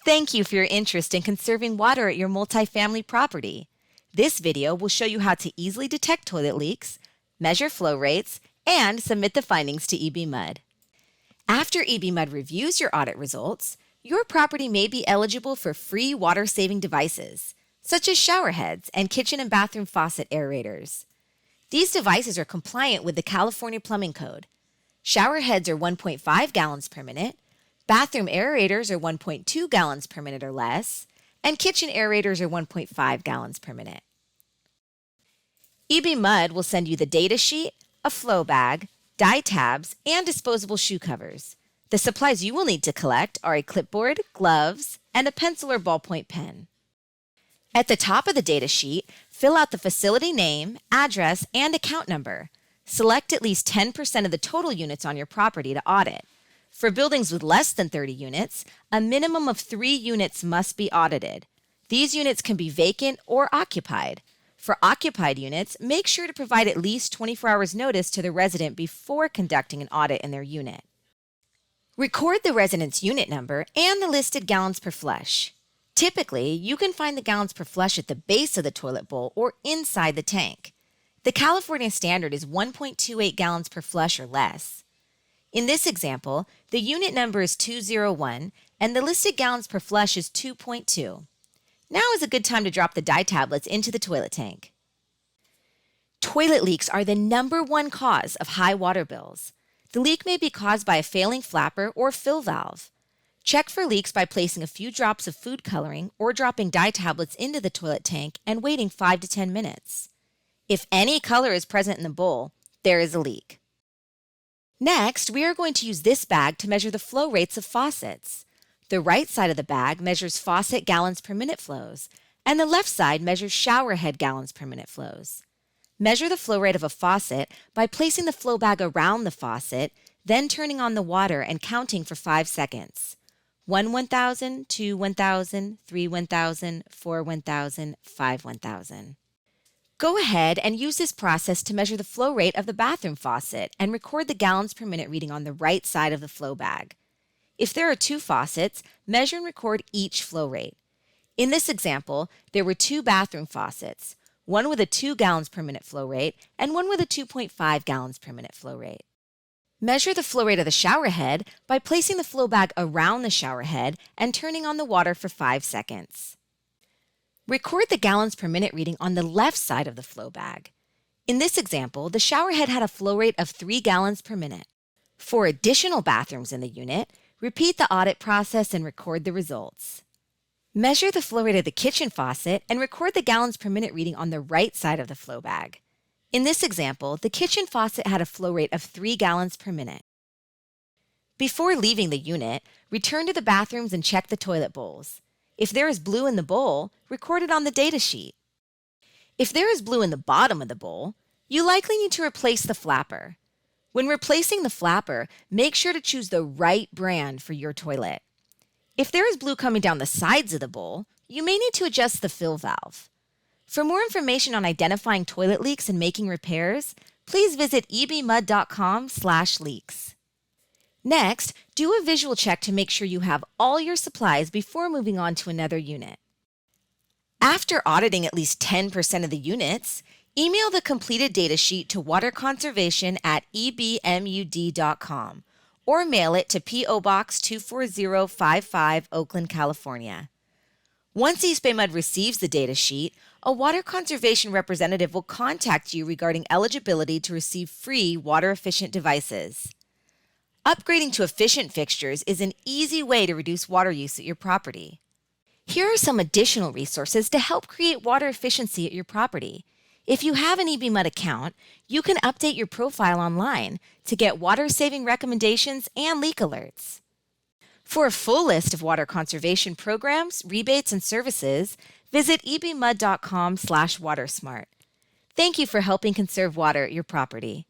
Thank you for your interest in conserving water at your multifamily property. This video will show you how to easily detect toilet leaks, measure flow rates, and submit the findings to EB-MUD. After EB-MUD reviews your audit results, your property may be eligible for free water-saving devices, such as shower heads and kitchen and bathroom faucet aerators. These devices are compliant with the California Plumbing Code. Shower heads are 1.5 gallons per minute, bathroom aerators are 1.2 gallons per minute or less, and kitchen aerators are 1.5 gallons per minute. EB-MUD will send you the data sheet, a flow bag, dye tabs, and disposable shoe covers. The supplies you will need to collect are a clipboard, gloves, and a pencil or ballpoint pen. At the top of the data sheet, fill out the facility name, address, and account number. Select at least 10% of the total units on your property to audit. For buildings with less than 30 units, a minimum of 3 units must be audited. These units can be vacant or occupied. For occupied units, make sure to provide at least 24 hours notice to the resident before conducting an audit in their unit. Record the resident's unit number and the listed gallons per flush. Typically, you can find the gallons per flush at the base of the toilet bowl or inside the tank. The California standard is 1.28 gallons per flush or less. In this example, the unit number is 201 and the listed gallons per flush is 2.2. Now is a good time to drop the dye tablets into the toilet tank. Toilet leaks are the #1 cause of high water bills. The leak may be caused by a failing flapper or fill valve. Check for leaks by placing a few drops of food coloring or dropping dye tablets into the toilet tank and waiting 5 to 10 minutes. If any color is present in the bowl, there is a leak. Next, we are going to use this bag to measure the flow rates of faucets. The right side of the bag measures faucet gallons per minute flows, and the left side measures shower head gallons per minute flows. Measure the flow rate of a faucet by placing the flow bag around the faucet, then turning on the water and counting for 5 seconds. 1 1000, 2 1000, 3 1000, 4 1000, 5 1000. Go ahead and use this process to measure the flow rate of the bathroom faucet and record the gallons per minute reading on the right side of the flow bag. If there are 2 faucets, measure and record each flow rate. In this example, there were 2 bathroom faucets, one with a 2 gallons per minute flow rate and one with a 2.5 gallons per minute flow rate. Measure the flow rate of the shower head by placing the flow bag around the shower head and turning on the water for 5 seconds. Record the gallons per minute reading on the left side of the flow bag. In this example, the shower head had a flow rate of 3 gallons per minute. For additional bathrooms in the unit, repeat the audit process and record the results. Measure the flow rate of the kitchen faucet and record the gallons per minute reading on the right side of the flow bag. In this example, the kitchen faucet had a flow rate of 3 gallons per minute. Before leaving the unit, return to the bathrooms and check the toilet bowls. If there is blue in the bowl, record it on the data sheet. If there is blue in the bottom of the bowl, you likely need to replace the flapper. When replacing the flapper, make sure to choose the right brand for your toilet. If there is blue coming down the sides of the bowl, you may need to adjust the fill valve. For more information on identifying toilet leaks and making repairs, please visit ebmud.com/leaks. Next, do a visual check to make sure you have all your supplies before moving on to another unit. After auditing at least 10% of the units, email the completed data sheet to waterconservation@ebmud.com or mail it to P.O. Box 24055, Oakland, California. Once EB-MUD receives the data sheet, a water conservation representative will contact you regarding eligibility to receive free water-efficient devices. Upgrading to efficient fixtures is an easy way to reduce water use at your property. Here are some additional resources to help create water efficiency at your property. If you have an EB-MUD account, you can update your profile online to get water-saving recommendations and leak alerts. For a full list of water conservation programs, rebates, and services, visit ebmud.com/watersmart. Thank you for helping conserve water at your property.